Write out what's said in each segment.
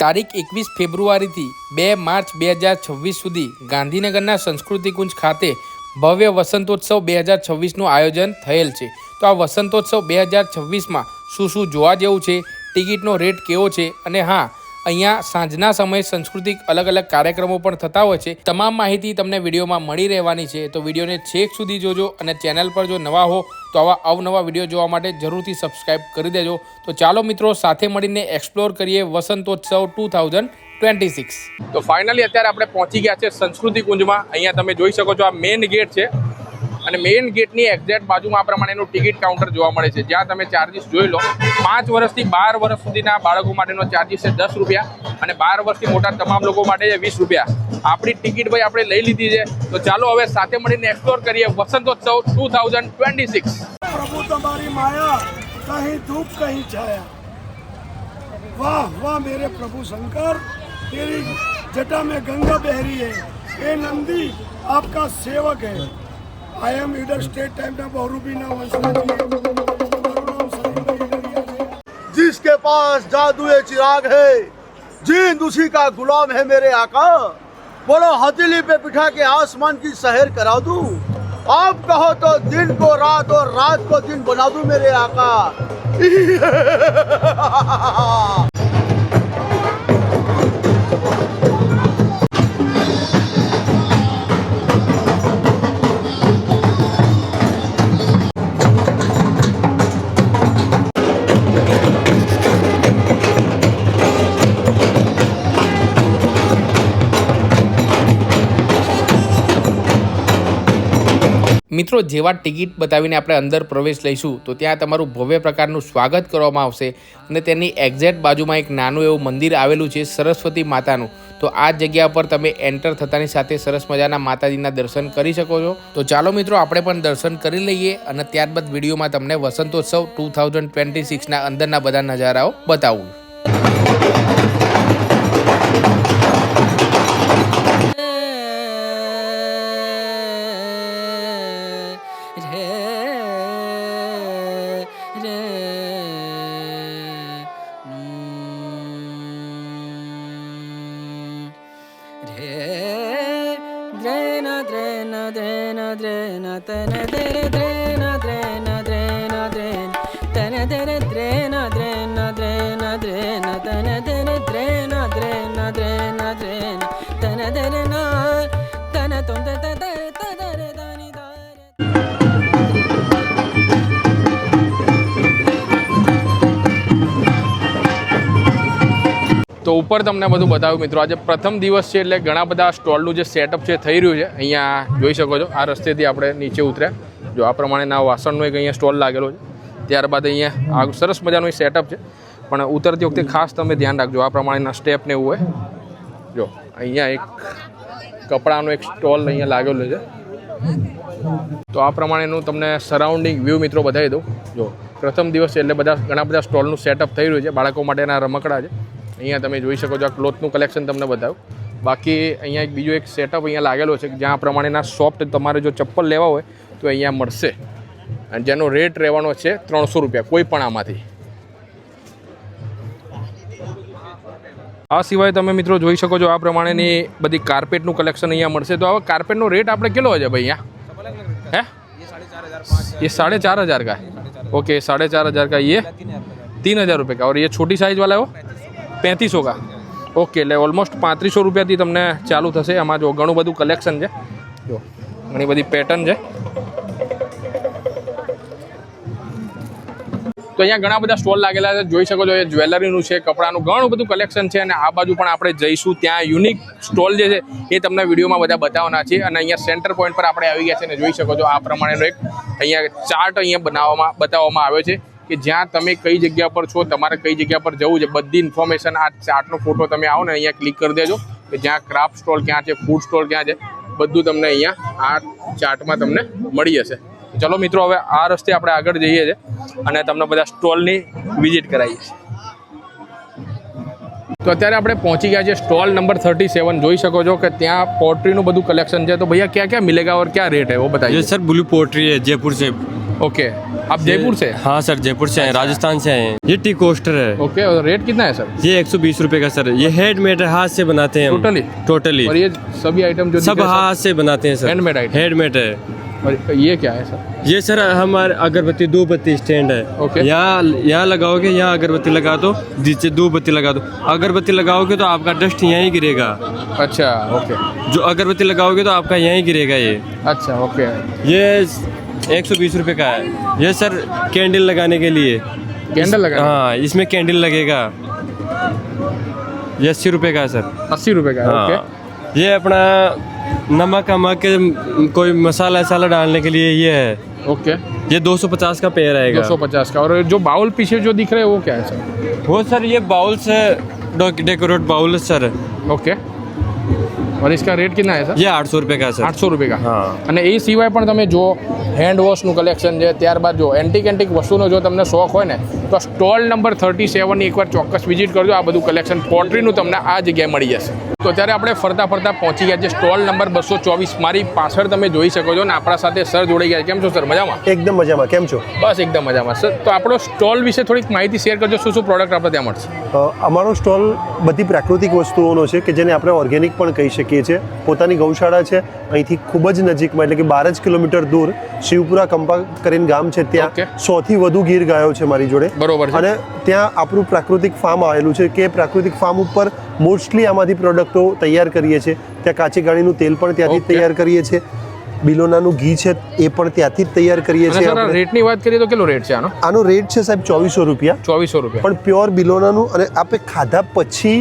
તારીખ 21 ફેબ્રુઆરીથી 2 માર્ચ 2026 સુધી ગાંધીનગરના સંસ્કૃતિ કુંજ ખાતે ભવ્ય વસંતોત્સવ 2026નું આયોજન થયેલ છે। તો આ વસંતોત્સવ 2026માં શું જોવા જેવું છે, ટિકિટનો રેટ કેવો છે અને હા, અહીંયા સાંજના સમયે સાંસ્કૃતિક અલગ અલગ કાર્યક્રમો પણ થતા હોય છે। તમામ માહિતી તમને વિડીયોમાં મળી રહેવાની છે, તો વિડીયોને છેક સુધી જોજો અને ચેનલ પર જો નવા હો તો આવા અવનવા વિડીયો જોવા માટે જરૂરથી સબસ્ક્રાઇબ કરી દેજો। તો ચાલો મિત્રો, સાથે મળીને એક્સપ્લોર કરીએ વસંતોત્સવ 2026। તો ફાઇનલી અત્યારે આપણે પહોંચી ગયા છે સંસ્કૃતિ કુંજમાં। અહીંયા તમે જોઈ શકો છો, આ મેઇન ગેટ છે અને મેઇન ગેટની એક્ઝેક્ટ બાજુમાં આ પ્રમાણેનું ટિકિટ કાઉન્ટર જોવા મળે છે, જ્યાં તમે ચાર્જિસ જોઈ લો। 5 વર્ષથી 12 વર્ષ સુધીના બાળકો માટેનો ચાર્જિસ છે 10 રૂપિયા અને 12 વર્ષથી મોટા તમામ લોકો માટે છે 20 રૂપિયા। આપણી ટિકિટ ભાઈ આપણે લઈ લીધી છે, તો ચાલો હવે સાથે મળીને એક્સપ્લોર કરીએ વસંતોત્સવ 2026। प्रभु तुम्हारी माया कहीं धूप कहीं छाया, वाह वाह मेरे प्रभु शंकर, तेरी जटा में गंगा बह रही है, ये नंदी आपका सेवक है। I am Idar state time ना बहुरूबीना जिसके पास जादू चिराग है, जिंद उसी का गुलाम है मेरे आका। बोलो हथेली पे बिठा के आसमान की सैर करा दूं, आप कहो तो दिन को रात और रात को दिन बना दूं मेरे आका। મિત્રો, જેવા ટિકિટ બતાવીને આપણે અંદર પ્રવેશ લઈશું તો ત્યાં તમારું ભવ્ય પ્રકારનું સ્વાગત કરવામાં આવશે અને તેની એક્ઝેક્ટ બાજુમાં એક નાનું એવું મંદિર આવેલું છે સરસ્વતી માતાનું। તો આ જગ્યા પર તમે એન્ટર થતાની સાથે સરસ મજાના માતાજીના દર્શન કરી શકો છો। તો ચાલો મિત્રો, આપણે પણ દર્શન કરી લઈએ અને ત્યારબાદ વિડીયોમાં તમને વસંતોત્સવ 2026ના અંદરના બધા નજારાઓ બતાવું। તો ઉપર તમને બધું બતાવ્યું મિત્રો। આજે પ્રથમ દિવસ છે એટલે ઘણા બધા સ્ટોલનું જે સેટઅપ છે થઈ રહ્યું છે। અહીંયા જોઈ શકો છો, આ રસ્તેથી આપણે નીચે ઉતર્યા, જો આ પ્રમાણેના વાસણનો એક અહીંયા સ્ટોલ લાગેલો છે। ત્યારબાદ અહીંયા આ સરસ મજાનું સેટઅપ છે, પણ ઉતરતી વખતે ખાસ તમે ધ્યાન રાખજો, આ પ્રમાણેના સ્ટેપ ને એવું હોય। જો અહીંયા એક કપડાનો એક સ્ટોલ અહીંયા લાગેલો છે, તો આ પ્રમાણેનું તમને સરાઉન્ડિંગ વ્યૂ મિત્રો બતાવી દઉં। જો પ્રથમ દિવસ છે એટલે ઘણા બધા સ્ટોલનું સેટઅપ થઈ રહ્યું છે। બાળકો માટેના રમકડા છે, અહીંયા તમે જોઈ શકો છો, આ ક્લોથનું કલેક્શન તમને બતાવ્યું। બાકી અહીંયા એક બીજો એક સેટઅપ અહીંયા લાગેલો છે, જ્યાં આ પ્રમાણેના સોફ્ટ તમારે જો ચપ્પલ લેવા હોય તો અહીંયા મળશે અને જેનો રેટ રહેવાનો છે 300 રૂપિયા કોઈ પણ આમાંથી। આ સિવાય તમે મિત્રો જોઈ શકો છો, આ પ્રમાણેની બધી કાર્પેટનું કલેક્શન અહીંયા મળશે। તો હવે કાર્પેટનો રેટ આપણે કેટલો હોય છે ભાઈ અહીંયા? है ये 4,500 का है। ओके, 4,500 का, ये 3,000 रुपये का, और ये छोटी साइज़ वाला है वो 3500 का। ओके, એટલે ઓલમોસ્ટ 3500 રૂપિયાથી તમને ચાલુ થશે। આમાં જો ઘણું બધું કલેક્શન છે, જો ઘણી બધી પેટર્ન છે। તો અહીંયા ઘણા બધા સ્ટોલ લાગેલા છે, જોઈ શકો છો, એ જ્વેલરીનું છે, કપડાનું ઘણું બધું કલેક્શન છે। અને આ બાજુ પણ આપણે જઈશું, ત્યાં યુનિક સ્ટોલ જે છે એ તમને વિડીયોમાં બધા બતાવવાના છે। અને અહીંયા સેન્ટર પોઈન્ટ પર આપણે આવી ગયા છે અને જોઈ શકો છો, આ પ્રમાણેનો એક અહીંયા ચાર્ટ અહીંયા બતાવવામાં આવ્યો છે કે જ્યાં તમે કઈ જગ્યા પર છો, તમારે કઈ જગ્યા પર જવું છે, બધી ઇન્ફોર્મેશન આ ચાર્ટનો ફોટો તમે આવો ને અહીંયા ક્લિક કરી દેજો કે જ્યાં ક્રાફ્ટ સ્ટોલ ક્યાં છે, ફૂડ સ્ટોલ ક્યાં છે, બધું તમને અહીંયા આ ચાર્ટમાં તમને મળી જશે। ચલો મિત્રો, હવે આ રસ્તે આપણે આગળ જઈએ છીએ અને તમને બધા સ્ટોલની વિઝિટ કરાવીએ છીએ। તો અત્યારે આપણે પહોંચી ગયા છે સ્ટોલ નંબર 37। જોઈ શકો છો કે ત્યાં પોટ્રીનું બધું કલેક્શન છે। તો भैया क्या क्या मिलेगा और क्या रेट है वो बताइए। ये सर ब्लू पोट्री है जयपुर से, ओके, आप जयपुर से? हाँ सर, जयपुर से हैं, राजस्थान से हैं। ये टी कोस्टर है। ओके, और रेट कितना है सर? ये 120 रुपए का सर। ये हैंडमेड है, हाथ से बनाते हैं हम। टोटली और ये सभी आइटम जो सब दिख रहे हैं हाथ से बनाते हैं सर। Handmade item. हैंडमेड है। और ये क्या है सर? ये सर हमारे अगरबत्ती दो बत्ती स्टैंड है। ओके। यहाँ लगाओगे, यहाँ अगरबत्ती लगा दो, नीचे दो बत्ती लगा दो। अगरबत्ती लगाओगे तो आपका डस्ट यहीं गिरेगा। अच्छा, ओके। जो अगरबत्ती लगाओगे तो आपका यहीं गिरेगा ये। अच्छा, ओके। ये 120 रुपए का है। ये सर कैंडल लगाने के लिए। कैंडल लगाने? हाँ, इसमें कैंडल लगेगा। ये 80 रुपए का है सर। 80 रुपए का है, हाँ। ओके। ये अपना नमक अमक कोई मसाला वसाला डालने के लिए ये है। ओके, ये 250 का पेयर आएगा। 250 का। और जो बाउल पीछे जो दिख रहे हैं वो क्या है सर? वो सर ये बाउल्स है, डेकोरेट बाउल है सर। ओके, और इसका रेट कितना है सर? ये 800 रुपए का सर। 800 રૂપિયા. હા. અને એ સિવાય પણ તમે જો હેન્ડ વોશનું કલેક્શન છે, ત્યારબાદ જો એન્ટિક વસ્તુનો જો તમને શોખ હોય ને તો સ્ટોલ નંબર 37ની એકવાર ચોક્કસ વિઝિટ કરજો. આ બધું કલેક્શન પોટ્રીનું તમને આ જગ્યાએ મળી જશે. તો અત્યારે આપણે ફરતા ફરતા પહોંચી ગયા છે સ્ટોલ નંબર 224. મારી પાછળ તમે જોઈ શકો છો ને આપણા સાથે સર જોડાઈ ગયા. કેમ છો સર? મજામાં? એકદમ મજામાં. કેમ છો? બસ એકદમ મજામાં. સર, તો આપણો સ્ટોલ વિશે થોડીક માહિતી શેર કરજો. શું શું પ્રોડક્ટ આપણે ત્યાં મળશે? અમારો સ્ટોલ બધી પ્રાકૃતિક વસ્તુઓનો છે કે જેને આપણે ઓર્ગેનિક પણ કહી શકીએ છીએ. પોતાની ગૌશાળા છે અહીંથી ખૂબ જ નજીકમાં, એટલે કે 12 જ કિલોમીટર દૂર શિવપુરા કંપા કરીને ગામ છે, ત્યાં Okay. 100 થી વધુ ગીર ગાયો છે મારી જોડે. બરોબર છે. અને ત્યાં આપણું પ્રાકૃતિક ફાર્મ આવેલું છે કે પ્રાકૃતિક ફાર્મ ઉપર મોસ્ટલી આમાંથી પ્રોડક્ટો તૈયાર કરીએ છીએ. ત્યાં કાચી ગાડીનું તેલ પણ ત્યાંથી જ Okay. તૈયાર કરીએ છીએ. બિલોનાનું ઘી છે એ પણ ત્યાંથી જ તૈયાર કરીએ અને છીએ સર, આપણે. રેટની વાત કરીએ તો કેટલો રેટ છે આનો? આનો રેટ છે સાહેબ 2400 રૂપિયા. 2400 રૂપિયા. પણ પ્યોર બિલોનાનું, અને આપણે ખાધા પછી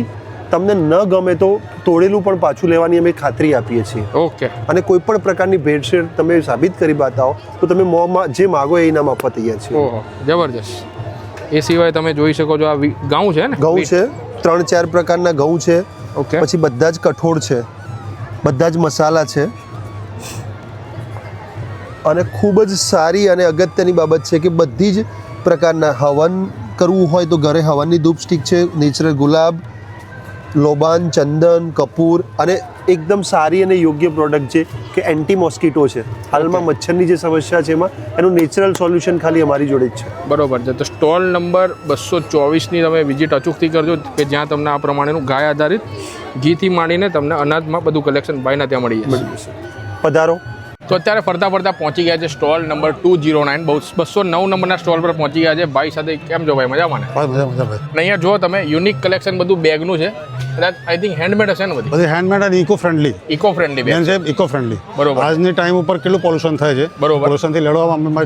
તમને ન ગમે તો તોડેલું પણ પાછું લેવાની અમે ખાતરી આપીએ છીએ. ઓકે, અને કોઈ પણ પ્રકારની ભેળસેળ તમે સાબિત કરી બતાવો તો તમે મોંમાં જે માગો એ ઇનામ આપવા તૈયાર છીએ. ઓહો, જબરજસ્ત. એ સિવાય તમે જોઈ શકો છો આ ઘઉં છે ને? ઘઉં છે, 3-4 પ્રકારના ઘઉં છે. ઓકે, પછી બધા જ કઠોળ છે, બધા જ મસાલા છે. અને ખૂબ જ સારી અને અગત્યની બાબત છે કે બધી જ પ્રકારના હવન કરવું હોય તો ઘરે હવનની ધૂપ સ્ટિક છે, નેચરલ ગુલાબ, લોબાન, ચંદન, કપૂર, અને એકદમ સારી અને યોગ્ય પ્રોડક્ટ છે કે એન્ટી મોસ્કીટો છે. હાલમાં મચ્છરની જે સમસ્યા છે એમાં એનું નેચરલ સોલ્યુશન ખાલી અમારી જોડે જ છે. બરોબર છે. તો સ્ટોલ નંબર 224ની તમે વિઝિટ અચૂકથી કરજો કે જ્યાં તમને આ પ્રમાણેનું ગાય આધારિત ઘીથી માંડીને તમને અનાજમાં બધું કલેક્શન ભાઈના ત્યાં મળી જશે. પધારો. તો અત્યારે ફરતા ફરતા પહોંચી ગયા છે સ્ટોલ નંબર 209. 209 નંબરના સ્ટોલ પર પહોંચી ગયા છે. ભાઈ સાથે કેમ છો ભાઈ? મજામાં ને? મજા અને અહીંયા જો તમે યુનિક કલેક્શન બધું બેગનું છે. કદાચ આઈ થિંક હેન્ડમેડ હશે ને બધી? બધી હેન્ડમેડ અને eco friendly eco friendly bag. બેન છે, ઇકો ફ્રેન્ડલી. બરોબર. આજની ટાઈમ ઉપર કેટલું પોલ્યુશન થાય છે. બરોબર. પોલ્યુશનથી લડવામાં અમે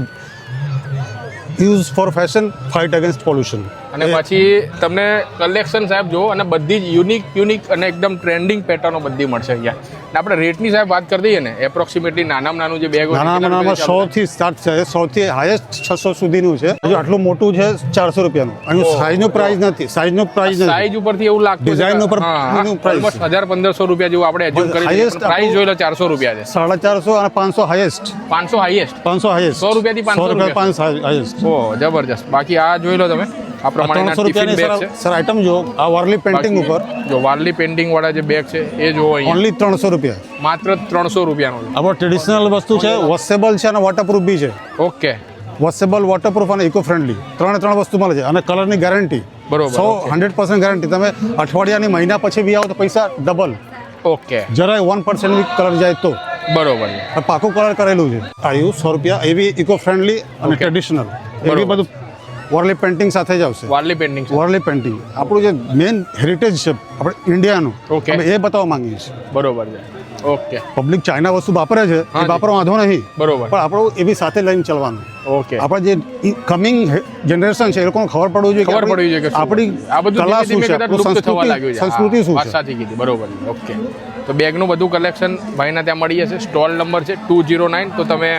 use for fashion, fight against pollution. અને પછી તમને કલેક્શન સાહેબ જો, અને બધી જ યુનિક અને એકદમ ટ્રેન્ડિંગ પેટર્નો બધી મળશે અહીંયા. અને આપણે રેટની સાહેબ વાત કરી દઈએ ને, એપ્રોક્સિમેટલી નાનામાં નાનું જે બેગ હોય નાનામાં 100 થી સ્ટાર્ટ છે, 100 થી હાઈએસ્ટ 600 સુધીનું છે. હજુ આટલું મોટું છે 400 રૂપિયાનું. અને સાઈઝનો પ્રાઇસ નથી, સાઈઝનો પ્રાઇસ નથી. સાઈઝ ઉપરથી એવું લાગતું છે Design ઉપર એનું price. 1000-1500 રૂપિયા જેવું આપણે એઝ્યુમ કરી Highest પ્રાઇસ જોઈ લો 400 રૂપિયા છે. 450 અને 500 હાઈએસ્ટ. 500 હાઈએસ્ટ. 500 હાઈએસ્ટ. 100 રૂપિયાથી 500 રૂપિયા. 500 હાઈએસ્ટ. ઓહ, જબરજસ્ત. બાકી આ જોઈ લો તમે, આ પ્રમાણેના 300 ટિફિન બેગ રૂપિયાની છે. સર આઈટમ જો, આ વાર્લી પેન્ટિંગ ઉપર જો વાર્લી પેઇન્ટિંગ વાળા જે બેગ છે એ જોવો અહીંયા, ઓનલી 300 રૂપિયા. માત્ર 300 રૂપિયાનો છે. આપણો ટ્રેડિશનલ વસ્તુ છે, વોશેબલ છે અને વોટરપ્રૂફ બી છે. ઓકે, વોશેબલ, વોટરપ્રૂફ અને ઇકો ફ્રેન્ડલી ત્રણ વસ્તુ મળે છે. અને કલરની ગેરંટી બરોબર. 100% ગેરંટી. તમે અઠવાડિયાની મહિના પછી બી આવો તો પૈસા ડબલ. ઓકે, જરાય 1% બી કલર જાય તો બરોબર છે. આ પાકું કલર કરેલું છે. આવ્યું 100 રૂપિયા. એવી ઇકો ફ્રેન્ડલી અને ટ્રેડિશનલ એવી બરોબર. બધું વોર્લી પેન્ટિંગ સાથે જ આવશે. વાર્લી પેઇન્ટિંગ છે. વોર્લી પેન્ટિંગ આપણું જે મેઇન હેરિટેજ છે આપણે ઇન્ડિયાનું, Okay. અમે એ બતાવવા માંગીએ છીએ. બરોબર છે. ઓકે, પબ્લિક ચાઇના વસ્તુ વાપરે છે, હા એ વાપરવા વાંધો નહીં, બરોબર. પણ આપણું એ બી સાથે લઈને ચાલવાનું. ઓકે, આપણે જે કમિંગ જનરેશન છે એ લોકોને ખબર પડવું જોઈએ કે ખબર પડવી જોઈએ કે શું. આપણી આ બધું કલા ધીમે શું ધીમે છે, કદાચ લુપ્ત થવા લાગ્યું છે. સંસ્કૃતિ હા, શું વાત છે. સાચી કીધી. બરોબર. ઓકે, તો બેગનું બધું કલેક્શન ભાઈના ત્યાં મળી જશે. સ્ટોલ નંબર છે 209. તો તમે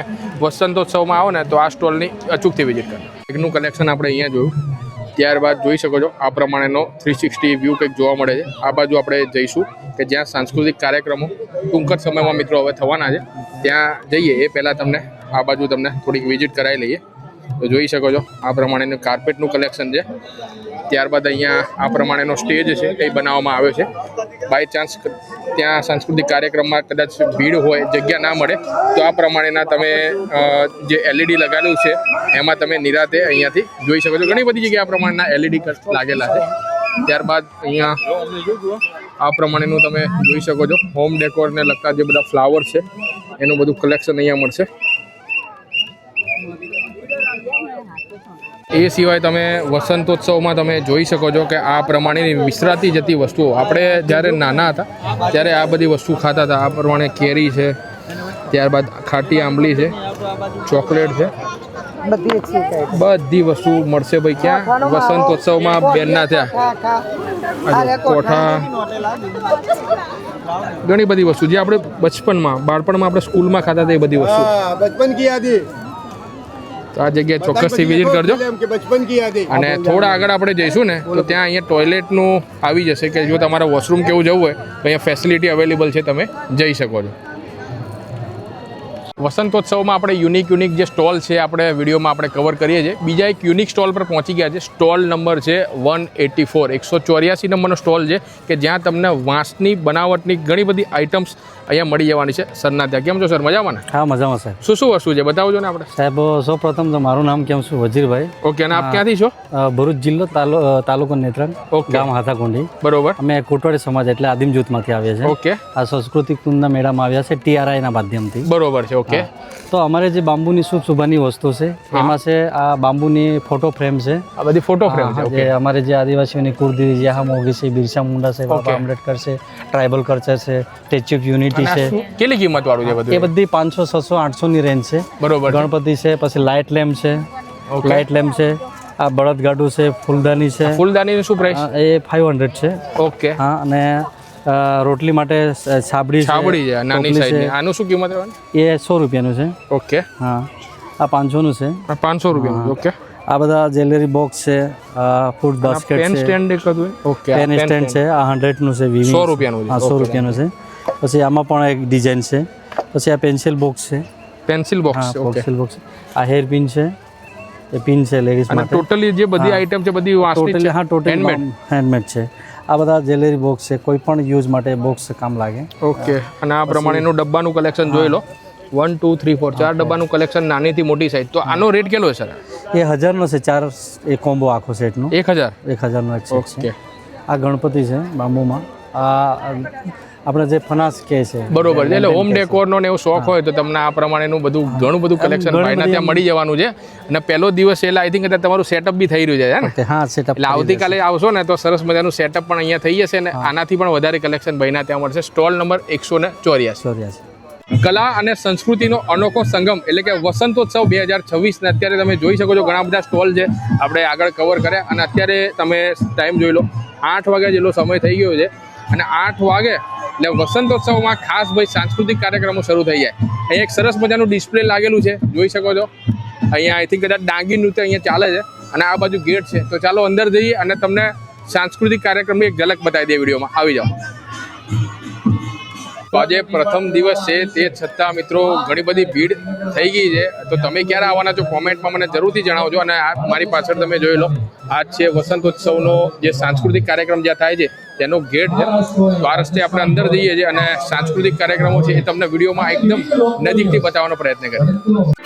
વસંતોત્સવમાં આવો ને તો આ સ્ટોલની અચૂકથી વિઝિટ કરો. બેગનું કલેક્શન આપણે અહીંયા જોયું. ત્યારબાદ જોઈ શકો છો આ પ્રમાણેનો 360 વ્યૂ કંઈક જોવા મળે છે. આ બાજુ આપણે જઈશું કે જ્યાં સાંસ્કૃતિક કાર્યક્રમો ટૂંક જ સમયમાં મિત્રો હવે થવાના છે. ત્યાં જઈએ એ પહેલાં તમને આ બાજુ તમને થોડીક વિઝિટ કરાવી લઈએ. તો જોઈ શકો છો આ પ્રમાણેનું કાર્પેટનું કલેક્શન છે. ત્યારબાદ અહીંયા આ પ્રમાણેનો સ્ટેજ છે એ બનાવવામાં આવ્યો છે. બાય ચાન્સ ત્યાં સાંસ્કૃતિક કાર્યક્રમમાં કદાચ ભીડ હોય, જગ્યા ના મળે તો આ પ્રમાણેના તમે જે LED લગાવેલું છે એમાં તમે નિરાતે અહીંયાથી જોઈ શકો છો. ઘણી બધી જગ્યાએ આ પ્રમાણેના LED લાગેલા છે. ત્યારબાદ અહીંયા આ પ્રમાણેનું તમે જોઈ શકો છો હોમ ડેકોરને લગતા જે બધા ફ્લાવર છે એનું બધું કલેક્શન અહીંયા મળશે. એ સિવાય તમે વસંતોત્સવમાં તમે જોઈ શકો છો કે આ પ્રમાણેની વિસરાતી જતી વસ્તુઓ, આપણે જ્યારે નાના હતા ત્યારે આ બધી વસ્તુ ખાતા હતા. આ પ્રમાણે કેરી છે, ત્યારબાદ ખાટી આંબલી છે, ચોકલેટ છે, બધી વસ્તુ મળશે ભાઈ. ક્યાં વસંતોત્સવમાં બેનના ત્યાં કોઠા, ઘણી બધી વસ્તુ જે આપણે બાળપણમાં આપણે સ્કૂલમાં ખાતા હતા એ બધી વસ્તુ. बचपन की यादें તો આ જગ્યાએ ચોક્કસથી વિઝિટ કરજો. बचपन की यादें અને થોડા આગળ આપણે જઈશું ને તો ત્યાં અહીંયા ટોયલેટનું આવી જશે કે જો તમારે વોશરૂમ કેવું જવું હોય તો અહીંયા ફેસિલિટી અવેલેબલ છે, તમે જઈ શકો છો. વસંતોત્સવમાં આપણે યુનિક જે સ્ટોલ છે આપણે વિડીયોમાં આપણે કવર કરીએ છીએ. બીજા એક યુનિક સ્ટોલ પર પહોંચી ગયા છે. સ્ટોલ નંબર છે 184, 184 નંબરનો સ્ટોલ છે કે જ્યાં તમને વાંસની બનાવટની ઘણી બધી આઇટમ્સ અહીંયા મળી જવાની છે. સરના ત્યાં કેમ છો સર? મજામાં ને? હા, મજામાં સાહેબ. શું વસ્તુ છે બતાવજો ને આપણે. સાહેબ સૌપ્રથમ તો મારું નામ કેમ છું વજીરભાઈ. ઓકે. અને આપ ક્યાંથી છો? ભરૂચ જિલ્લો તાલુકો નેત્રંગ, ગામ હાથાકુંડી. બરોબર. અમે કોટવાડી સમાજ એટલે આદિમ જૂથમાંથી આવ્યા છે. ઓકે. આ સાંસ્કૃતિક કુંજના મેળામાં આવ્યા છે TRI ના માધ્યમથી. બરોબર છે. ઓકે. તો અમારે જે બાંબુની શુભની વસ્તુ છે એમાં છે આ બાંબુની ફોટો ફ્રેમ છે. આ બધી ફોટો ફ્રેમ છે. જે અમારે જે આદિવાસીઓની કુળદેવી જ્યાં મોગી છે, બિરસા મુંડા છે, બાબા આંબેડકર છે, ટ્રાઇબલ કલ્ચર છે, સ્ટેચ્યુ ઓફ યુનિટી છે. કેટલી કિંમત વાળું છે બધું? એ બધી 500, 600, 800 ની રેન્જ છે. બરોબર. ગણપતિ છે, પછી લાઇટ લેમ્પ છે, આ બળદગાડું છે, ફૂલદાની છે. ફૂલદાનીની શું પ્રાઇસ? એ 500 છે. ઓકે. હા, અને રોટલી માટે છાબડી છે નાની સાઈઝની. આનું શું કિંમત રહેવાની? એ 100 રૂપિયાનું છે. ઓકે. હા, આ 500 નું છે. 500 રૂપિયાનું. ઓકે. આ બધા જ્વેલરી બોક્સ છે, ફૂડ બાસ્કેટ પેન છે, સ્ટેન્ડ હતું. ઓકે. પેન સ્ટેન્ડ છે. આ 100 નું છે. 100 રૂપિયાનું છે. હા, 100 રૂપિયાનું છે. પછી આમાં પણ એક ડિઝાઇન છે. પછી આ પેન્સિલ બોક્સ છે. Pencil box. હા, ઓકે. Pencil box. આ હેર પિન છે. એ પિન છે લેડીઝ અને માટે. ટોટલી જે બધી આઈટમ છે બધી વાંસની છે. હા, ટોટલી હેન્ડમેડ છે. આ બધા જ્વેલરી બોક્સ છે, કોઈ પણ યુઝ માટે બોક્સ કામ લાગે. ઓકે. અને આ પ્રમાણેનું ડબ્બાનું કલેક્શન જોઈ લો. 1 2 3 4 4 ડબ્બાનું કલેક્શન નાનીથી મોટી સાઈઝ. તો આનો રેટ કેટલો છે સર? એ 1000 નો છે. 4 એ કોમ્બો આખો સેટનો 1000. 1000 નો એક સેટ ઓકે. છે. આ ગણપતિ છે બાંબુમાં. આ આપણે જે ફનાસ કહે છે. બરોબર છે. એટલે હોમ ડેકોરનો ને એવો શોખ હોય તો તમને આ પ્રમાણેનું બધું ઘણું બધું કલેક્શન ભાઈના ત્યાં મળી જવાનું છે. અને પહેલો દિવસ એટલે આઈ થિંક તમારું સેટઅપ બી થઈ રહ્યું છે ને? હા, સેટઅપ. એટલે આવતીકાલે આવશો ને તો સરસ મજાનું સેટઅપ પણ અહીંયા થઈ જશે ને આનાથી પણ વધારે કલેક્શન ભાઈના ત્યાં મળશે. Stall number 184. કલા અને સંસ્કૃતિનો અનોખો સંગમ એટલે કે વસંતોત્સવ 2026 ને અત્યારે તમે જોઈ શકો છો ઘણા બધા સ્ટોલ છે આપણે આગળ કવર કર્યા. અને અત્યારે તમે ટાઈમ જોઈ લો 8 વાગ્યા જેટલો સમય થઈ ગયો છે. અને 8 વાગે એટલે વસંતોત્સવમાં ખાસ ભાઈ સાંસ્કૃતિક કાર્યક્રમો શરૂ થઈ જાય. અહીંયા એક સરસ મજાનું ડિસ્પ્લે લાગેલું છે, જોઈ શકો છો. અહીંયા આઈ થિંક કદાચ ડાંગી નૃત્ય અહીંયા ચાલે છે. અને આ બાજુ ગેટ છે. તો ચાલો અંદર જઈએ અને તમને સાંસ્કૃતિક કાર્યક્રમની એક ઝલક બતાવી દઈએ વિડીયોમાં. આવી જાઓ. તો આજે પ્રથમ દિવસ છે તે છતાં મિત્રો ઘણી બધી ભીડ થઈ ગઈ છે. તો તમે ક્યારે આવવાના છો કોમેન્ટમાં મને જરૂરથી જણાવજો. અને આ મારી પાછળ તમે જોઈ લો, આજ છે વસંતોત્સવનો જે સાંસ્કૃતિક કાર્યક્રમ જ્યાં થાય છે તેનો ગેટ છે. તો આ રસ્તે આપણે અંદર જઈએ છીએ અને સાંસ્કૃતિક કાર્યક્રમો છે એ તમને વિડીયોમાં એકદમ નજીકથી બતાવવાનો પ્રયત્ન કરીએ.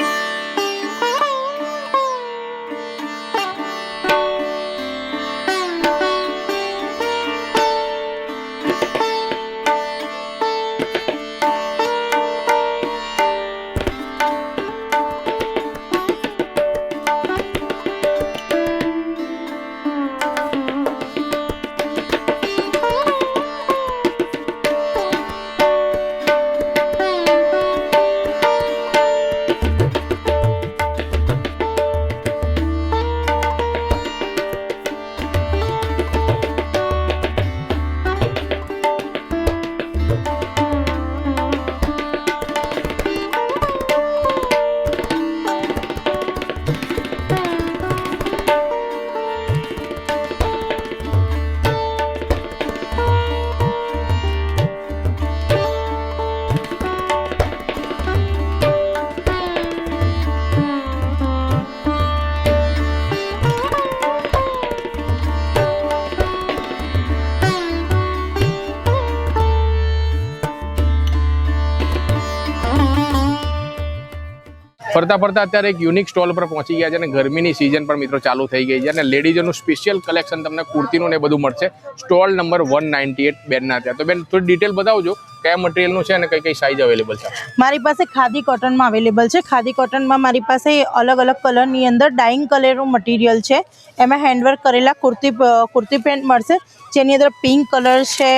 ફરતા ફરતા અત્યારે એક યુનિક સ્ટોલ પર પહોંચી ગયા છે અને ગરમીની સિઝન પણ મિત્રો ચાલુ થઈ ગઈ છે અને લેડીઝોનું સ્પેશિયલ કલેક્શન તમને કુર્તીનું ને બધું મળશે સ્ટોલ નંબર 198 બેનના ત્યાં. તો બેન થોડી ડિટેલ બતાવજો કયા મટીરિયલનું છે અને કઈ કઈ સાઇઝ અવેલેબલ છે. મારી પાસે ખાદી કોટનમાં અવેલેબલ છે. ખાદી કોટનમાં મારી પાસે અલગ અલગ કલરની અંદર ડાઇંગ કલરનું મટીરિયલ છે. એમાં હેન્ડવર્ક કરેલા કુર્તી પેન્ટ મળશે જેની અંદર પિંક કલર છે,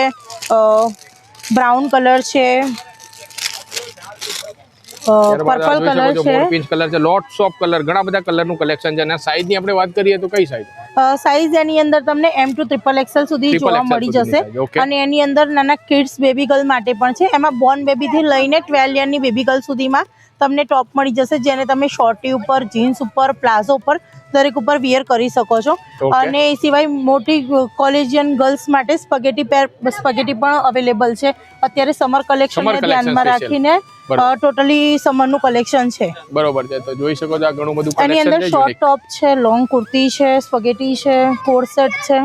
બ્રાઉન કલર છે, પર્પલ કલર છે, પિંક કલર છે, લોટ્સ ઓફ કલર, ઘણા બધા કલરનું કલેક્શન છે. અને સાઇઝની આપણે વાત કરીએ તો કઈ સાઇઝ? સાઇઝ એની અંદર તમને M to XXL સુધી જોવા મળી જશે. અને એની અંદર નાના કિડ્સ બેબી ગર્લ માટે પણ છે. એમાં બોર્ન બેબી થી લઈને 12 યરની બેબી ગર્લ સુધીમાં તમને ટોપ મળી જશે જેને તમે શોર્ટી ઉપર, જીન્સ ઉપર, પ્લાઝો ઉપર દરેક ઉપર વિયર કરી શકો છો. અને એ સિવાય મોટી કોલેજિયન ગર્લ્સ માટે સ્પગેટી પણ અવેલેબલ છે. અત્યારે સમર કલેક્શનને ધ્યાનમાં રાખીને ટોટલી સમરનું કલેક્શન છે. બરોબર છે. તો જોઈ શકો છો આ ઘણું બધું એની અંદર શોર્ટ ટોપ છે, લોંગ કુર્તી છે, સ્પગેટી છે, કોટ સેટ છે,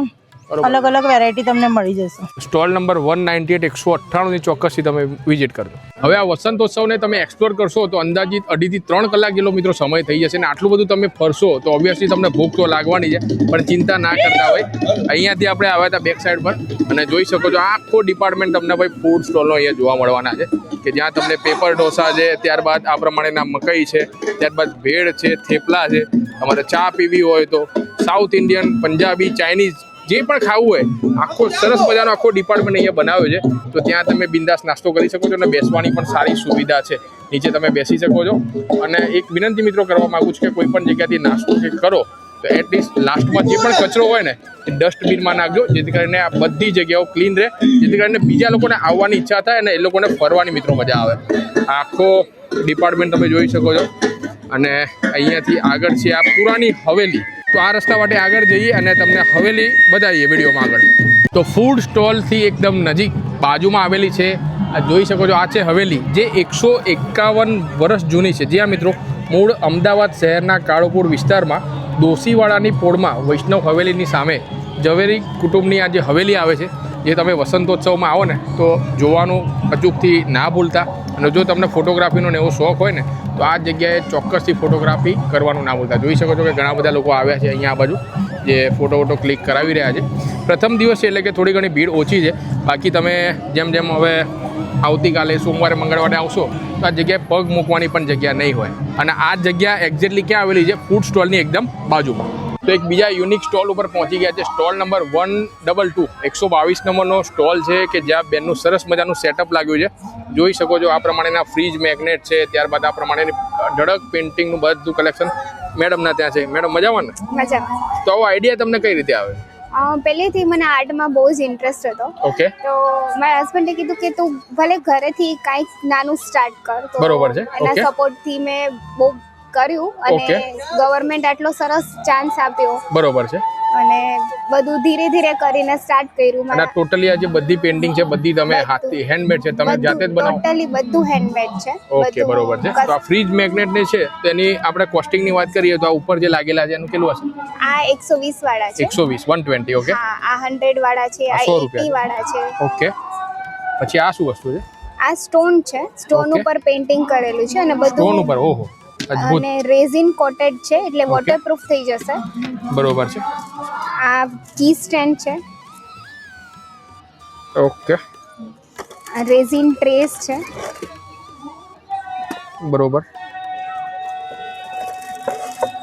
અલગ અલગ વેરાયટી તમને મળી જશે. સ્ટોલ નંબર 198 198 ની ચોક્કસથી તમે વિઝિટ કરજો. હવે આ વસંતોત્સવને તમે એક્સપ્લોર કરશો તો અંદાજિત 2.5 થી 3 કલાક જેટલો મિત્રો સમય થઈ જશે. અને આટલું બધું તમે ફરશો તો ઓબ્વિયસલી તમને ભૂખ તો લાગવાની છે, પણ ચિંતા ના કરતા હોય. અહીંયાથી આપણે આવ્યા હતા બેક સાઈડ પર અને જોઈ શકો છો આખો ડિપાર્ટમેન્ટ તમને ભાઈ ફૂડ સ્ટોલનો અહીંયા જોવા મળવાના છે કે જ્યાં તમને પેપર ઢોસા છે, ત્યારબાદ આ પ્રમાણેના મકઈ છે, ત્યારબાદ ભેળ છે, થેપલા છે. તમારે ચા પીવી હોય તો સાઉથ ઇન્ડિયન, પંજાબી, ચાઇનીઝ જે પણ ખાવું હોય આખો સરસ મજાનો આખો ડિપાર્ટમેન્ટ અહીંયા બનાવ્યો છે. તો ત્યાં તમે બિંદાસ નાસ્તો કરી શકો છો અને બેસવાની પણ સારી સુવિધા છે. નીચે તમે બેસી શકો છો. અને એક વિનંતી મિત્રો કરવા માંગુ છું કે કોઈ પણ જગ્યાથી નાસ્તો કે કરો તો એટલીસ્ટ લાસ્ટમાં જે પણ કચરો હોય ને એ ડસ્ટબિનમાં નાખજો જેથી કરીને આ બધી જગ્યાઓ ક્લીન રહે, જેથી કરીને બીજા લોકોને આવવાની ઈચ્છા થાય અને એ લોકોને ફરવાની મિત્રો મજા આવે. આખો ડિપાર્ટમેન્ટ તમે જોઈ શકો છો. અને અહીંયાથી આગળ છે આ પુરાની હવેલી. તો આ રસ્તા માટે આગળ જઈએ અને તમને હવેલી બતાવીએ વિડીયોમાં આગળ. તો ફૂડ સ્ટોલથી એકદમ નજીક બાજુમાં આવેલી છે આ જોઈ શકો છો. આ છે હવેલી જે 151 વર્ષ જૂની છે. જ્યાં મિત્રો મૂળ અમદાવાદ શહેરના કાળોપુર વિસ્તારમાં દોશીવાડાની પોળમાં વૈષ્ણવ હવેલીની સામે ઝવેરી કુટુંબની આ જે હવેલી આવે છે જે તમે વસંતોત્સવમાં આવો ને તો જોવાનું અચૂકથી ના ભૂલતા. અને જો તમને ફોટોગ્રાફીનો ને એવો શોખ હોય ને તો આ જગ્યાએ ચોક્કસથી ફોટોગ્રાફી કરવાનું ના ભૂલતા. જોઈ શકો છો કે ઘણા બધા લોકો આવ્યા છે અહીંયા આ બાજુ જે ફોટો ક્લિક કરાવી રહ્યા છે. પ્રથમ દિવસ છે એટલે કે થોડી ઘણી ભીડ ઓછી છે. બાકી તમે જેમ જેમ હવે આવતીકાલે સોમવારે મંગળવારે આવશો તો આ જગ્યાએ પગ મૂકવાની પણ જગ્યા નહીં હોય. અને આ જગ્યા એક્ઝેક્ટલી ક્યાં આવેલી છે? ફૂડ સ્ટોલની એકદમ બાજુમાં. તો એક બીજા યુનિક સ્ટોલ ઉપર પહોંચી ગયા છે. સ્ટોલ નંબર 122 122 નંબરનો સ્ટોલ છે કે જ્યાં બેનનું સરસ મજાનું સેટઅપ લાગ્યું છે. જોઈ શકો છો આ પ્રમાણેના ફ્રીજ મેગ્નેટ છે, ત્યારબાદ આ પ્રમાણેની ધડક પેઇન્ટિંગનું બધું કલેક્શન મેડમના ત્યાં છે. મેડમ મજામાં ને? મજામાં. તો આવો આઈડિયા તમને કઈ રીતે આવે? પહેલેથી મને આર્ટમાં બહુ જ ઇન્ટરેસ્ટ હતો. ઓકે. તો મારા હસબન્ડે કીધું કે તું ભલે ઘરેથી કાંઈક નાનું સ્ટાર્ટ કર. તો બરોબર છે. એના સપોર્ટથી મેં બહુ કર્યું અને ગવર્મેન્ટ આટલો સરસ ચાન્સ આપ્યો. બરોબર છે. અને બધું ધીરે ધીરે કરીને સ્ટાર્ટ કર્યું. અને ટોટલી આ જે બધી પેઇન્ટિંગ છે બધી તમે હાથથી હેન્ડમેડ છે, તમે જાતે જ બનાવો? ટોટલી બધું હેન્ડમેડ છે. ઓકે બરોબર છે. તો આ ફ્રીજ મેગ્નેટ ને છે તો એની આપણે કોસ્ટિંગ ની વાત કરીએ તો આ ઉપર જે લાગેલા છે એનું કેટલું હશે? આ 120 વાળા છે. 120 120. ઓકે. હા, આ 100 વાળા છે, આ 80 વાળા છે. ઓકે. પછી આ શું વસ્તુ છે? આ સ્ટોન છે. સ્ટોન ઉપર પેઇન્ટિંગ કરેલું છે અને બધું સ્ટોન ઉપર. ઓહો અદ્ભુત. અને રેઝિન કોટેડ છે એટલે વોટરપ્રૂફ થઈ જશે. બરોબર છે. આ કી સ્ટેન્ડ છે. ઓકે. આ રેઝિન ટ્રેસ છે. બરોબર.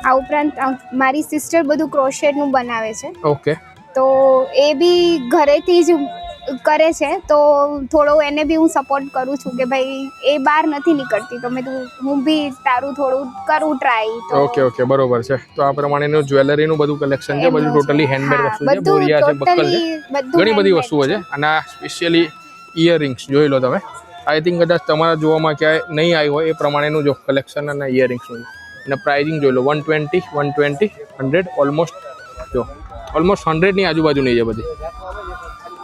આ ઉપરાંત મારી સિસ્ટર બધું ક્રોશેટ નું બનાવે છે. ઓકે. તો એ બી ઘરેથી જ કરે છે તો થોડો એને બી હું સપોર્ટ કરું છું કે ભાઈ એ બહાર નથી નીકળતી તો હું બી તારું થોડું કરું ટ્રાય. ઓકે બરોબર છે. તો આ પ્રમાણેનું જ્વેલરીનું બધું કલેક્શન છે, બધું ટોટલી હેન્ડમેડ વસ્તુ છે, બોરિયા છે, બક્કલ છે, ઘણી બધી વસ્તુઓ છે. અને આ સ્પેશિયલી ઇયરિંગ્સ જોઈ લો તમે. આઈ થિંક કદાચ તમારા જોવામાં ક્યાંય નહીં આવી હોય એ પ્રમાણેનું જો કલેક્શન અને ઇયરિંગ્સનું. અને પ્રાઇઝિંગ જોઈ લો 120 120 100 ઓલમોસ્ટ જો ઓલમોસ્ટ 100ની આજુબાજુની છે બધી.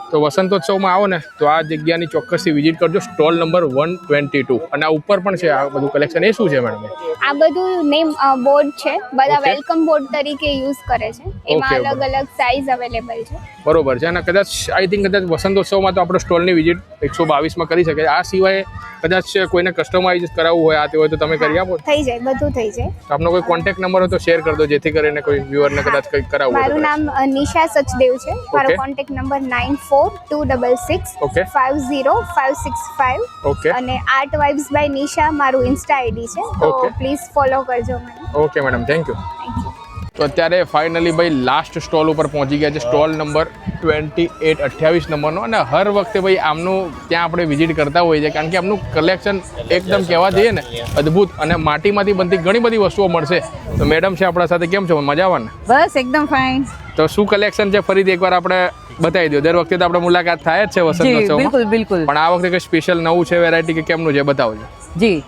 તો વસંતોત્સવમાં આવો ને તો આ જગ્યાની ચોક્કસથી વિઝિટ કરજો. Stall number 122. અને આ ઉપર પણ છે આ બધું કલેક્શન. એ શું છે મેડમ? આ બધું નેમ બોર્ડ છે, બધા વેલકમ બોર્ડ તરીકે યુઝ કરે છે. એમાં Okay, અલગ અલગ સાઇઝ અવેલેબલ છે. બરોબર છે. અને કદાચ આઈ થિંક કદાચ વસંતોત્સવમાં તો આપણો સ્ટોલની વિઝિટ 122માં કરી શકે. આ સિવાય કદાચ કોઈને કસ્ટમાઇઝ કરાવવું હોય આ તે હોય તો તમે કરી આપો. થઈ જાય, બધું થઈ જાય. તો આપનો કોઈ કોન્ટેક્ટ નંબર હોય તો શેર કરી દો જેથી કરીને કોઈ વ્યુઅરને કદાચ કંઈક કરાવવું હોય. મારું નામ નિશા સચદેવ છે. મારો Okay. Contact number 9426650565 Okay. Okay અને આર્ટ વાઇબ્સ બાય નિશા મારું ઇન્સ્ટા આઈડી છે, તો Okay. પ્લીઝ ફોલો કરજો મને. Okay madam, thank you. Thank you. તો અત્યારે ફાઇનલી ભાઈ લાસ્ટ સ્ટોલ ઉપર પહોંચી ગયા છે, સ્ટોલ નંબર 2828 નંબરનો. અને હર વખતે ભાઈ આમનું ત્યાં આપણે વિઝિટ કરતા હોઈએ છીએ કારણ કે આમનું કલેક્શન એકદમ કહેવા જઈએ ને અદ્ભુત, અને માટીમાંથી બનતી ઘણી બધી વસ્તુઓ મળશે. તો મેડમ છે આપણા સાથે, કેમ છો? મજામાં ને? બસ એકદમ ફાઇન. તો શું કલેક્શન છે ફરીથી એકવાર આપણે બતાવી દો. દર વખતે તો આપણે મુલાકાત થાય જ છે જી વસંતોત્સવમાં, બિલકુલ બિલકુલ. પણ આ વખતે કંઈ સ્પેશિયલ નવું છે, વેરાયટી કે કેમનું છે બતાવજો. જી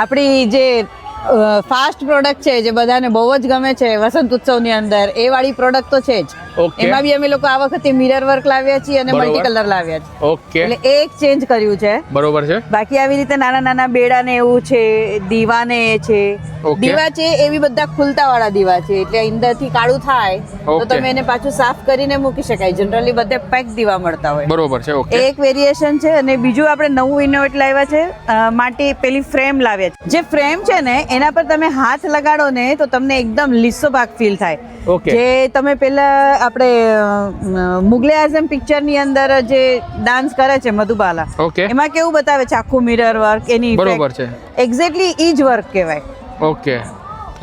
આપણી જે ફાસ્ટ પ્રોડક્ટ છે જે બધાને બહુ જ ગમે છે વસંત ઉત્સવની અંદર, એ વાળી પ્રોડક્ટ તો છે જ. Okay. એમાં બી અમે લોકો આ વખતે મિરર વર્ક લાવ્યા છીએ અને બરોબર. મલ્ટી કલર લાવ્યા છે, ઓકે, એટલે એ એક ચેન્જ કર્યું છે. બરોબર છે. બાકી આવી રીતે નાના નાના બેડા ને એવું છે, દીવા ને એ છે. Okay. દીવા છે એવી બધા ખુલતા વાળા દીવા છે, એટલે અંદરથી કાળું થાય તો Okay. તમે એને પાછું સાફ કરીને મૂકી શકાય. જનરલી બધે પેક દીવા મળતા હોય. બરોબર છે. ઓકે, એ એક વેરિએશન છે. અને બીજું આપણે નવું ઇનોવેટ લાવ્યા છે, માટી પેલી ફ્રેમ લાવ્યા છે. જે ફ્રેમ છે ને એના પર તમે હાથ લગાડો ને તો તમને એકદમ લીસો ભાગ ફીલ થાય. Okay. જે તમે પેલા આપણે મુગલે આઝમ પિક્ચરની અંદર જે ડાન્સ કરે છે મધુબાલા, Okay. એમાં કેવું બતાવે છે આખું મિરર વર્ક, એની બરોબર છે. એક્ઝેક્ટલી ઈ જ વર્ક કહેવાય. ઓકે.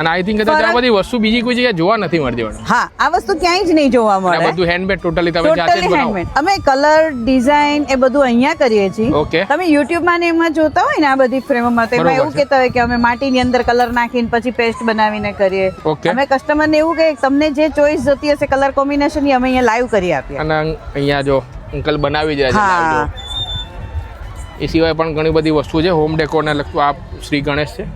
અને આઈ થિંક કદાચ આ બધી વસ્તુ બીજી કોઈ જગ્યાએ જોવા નથી મળતી મેડમ. હા, આ વસ્તુ ક્યાંય જ નહીં જોવા આ મળે. બધું હેન્ડમેડ ટોટલી તમે જાતે જ ટોટલી બનાવો. હેન્ડમેડ. અમે કલર ડિઝાઇન એ બધું અહીંયા કરીએ છીએ. Okay. તમે યુટ્યુબ માં ને એમાં જોતા હોય ને આ બધી ફ્રેમોમાં, તો એમાં બરોબર એવું છે. કહેતા હોય કે અમે માટીની અંદર કલર નાખીને પછી પેસ્ટ બનાવીને કરીએ. Okay. અમે કસ્ટમરને એવું કહે કે તમને જે ચોઈસ જોતી હશે કલર કોમ્બિનેશન એ અમે અહીંયા લાઈવ કરી આપીએ. અને અહીંયા જો અંકલ બનાવી જાય છે. હા. લાવજો. એ સિવાય પણ ઘણી બધી વસ્તુ છે હોમ ડેકોરને લગતું. આ શ્રી ગણેશ છે,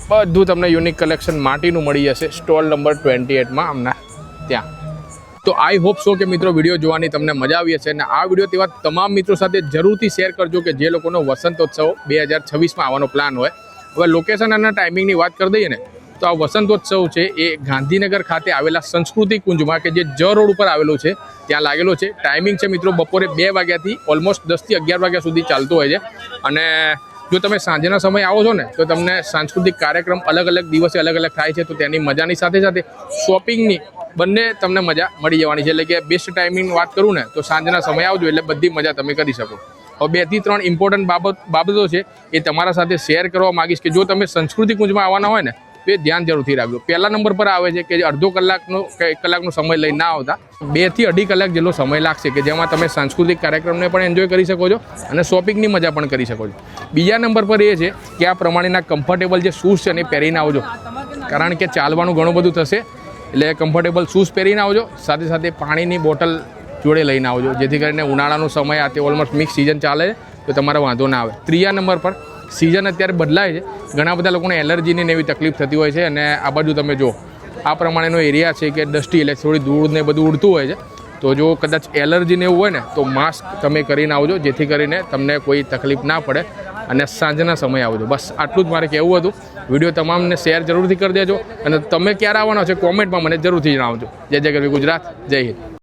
બધું તમને યુનિક કલેક્શન માટીનું મળી જશે સ્ટોલ નંબર 28માં આમના ત્યાં. તો આઈ હોપ સો કે મિત્રો વિડીયો જોવાની તમને મજા આવી હશે, અને આ વિડીયો તેવા તમામ મિત્રો સાથે જરૂરથી શેર કરજો કે જે લોકોનો વસંતોત્સવ 2026માં આવવાનો પ્લાન હોય. હવે લોકેશન અને ટાઈમિંગની વાત કરી દઈએ ને તો આ વસંતોત્સવ છે એ ગાંધીનગર ખાતે આવેલા સંસ્કૃતિ કુંજમાં કે જે જ રોડ ઉપર આવેલું છે ત્યાં લાગેલો છે. ટાઈમિંગ છે મિત્રો બપોરે 2 વાગ્યાથી ઓલમોસ્ટ 10 થી 11 વાગ્યા સુધી ચાલતું હોય છે. અને જો તમે સાંજના સમયે આવો છો ને તો તમને સાંસ્કૃતિક કાર્યક્રમ અલગ અલગ દિવસે અલગ અલગ થાય છે, તો તેની મજાની સાથે સાથે શોપિંગની બંને તમને મજા મળી જવાની છે. એટલે કે બેસ્ટ ટાઈમિંગ વાત કરું ને તો સાંજના સમયે આવજો એટલે બધી મજા તમે કરી શકો. હવે 2 થી 3 ઇમ્પોર્ટન્ટ બાબતો છે એ તમારા સાથે શેર કરવા માગીશ કે જો તમે સંસ્કૃતિ કુંજમાં આવવાના હોય ને તો એ ધ્યાન જરૂરથી રાખજો. પહેલા નંબર પર આવે છે કે અડધો કલાકનો કે 1 કલાકનો સમય લઈને ના આવતા, 2 થી 2.5 કલાક જેટલો સમય લાગશે કે જેમાં તમે સાંસ્કૃતિક કાર્યક્રમને પણ એન્જોય કરી શકો છો અને શોપિંગની મજા પણ કરી શકો છો. બીજા નંબર પર એ છે કે આ પ્રમાણેના કમ્ફર્ટેબલ જે શૂઝ છે ને એ પહેરીને આવજો, કારણ કે ચાલવાનું ઘણું બધું થશે. એટલે કમ્ફર્ટેબલ શૂઝ પહેરીને આવજો, સાથે સાથે પાણીની બોટલ જોડે લઈને આવજો જેથી કરીને ઉનાળાનો સમય આ તે ઓલમોસ્ટ મિક્સ સિઝન ચાલે તો તમારે વાંધો ના આવે. ત્રીજા નંબર પર સિઝન અત્યારે બદલાય છે, ઘણા બધા લોકોને એલર્જીની ને એવી તકલીફ થતી હોય છે. અને આ બાજુ તમે જો આ પ્રમાણેનો એરિયા છે કે ડસ્ટી એટલે થોડી ધૂળ ને બધું ઉડતું હોય છે, તો જો કદાચ એલર્જી ને એવું હોય ને તો માસ્ક તમે કરીને આવજો જેથી કરીને તમને કોઈ તકલીફ ના પડે અને સાંજના સમયે આવજો. બસ આટલું જ મારે કહેવું હતું. વિડીયો તમામને શેર જરૂરથી કરી દેજો અને તમે ક્યારે આવવાના છે કોમેન્ટમાં મને જરૂરથી જણાવજો. જય જય ગરવી ગુજરાત, જય હિન્દ.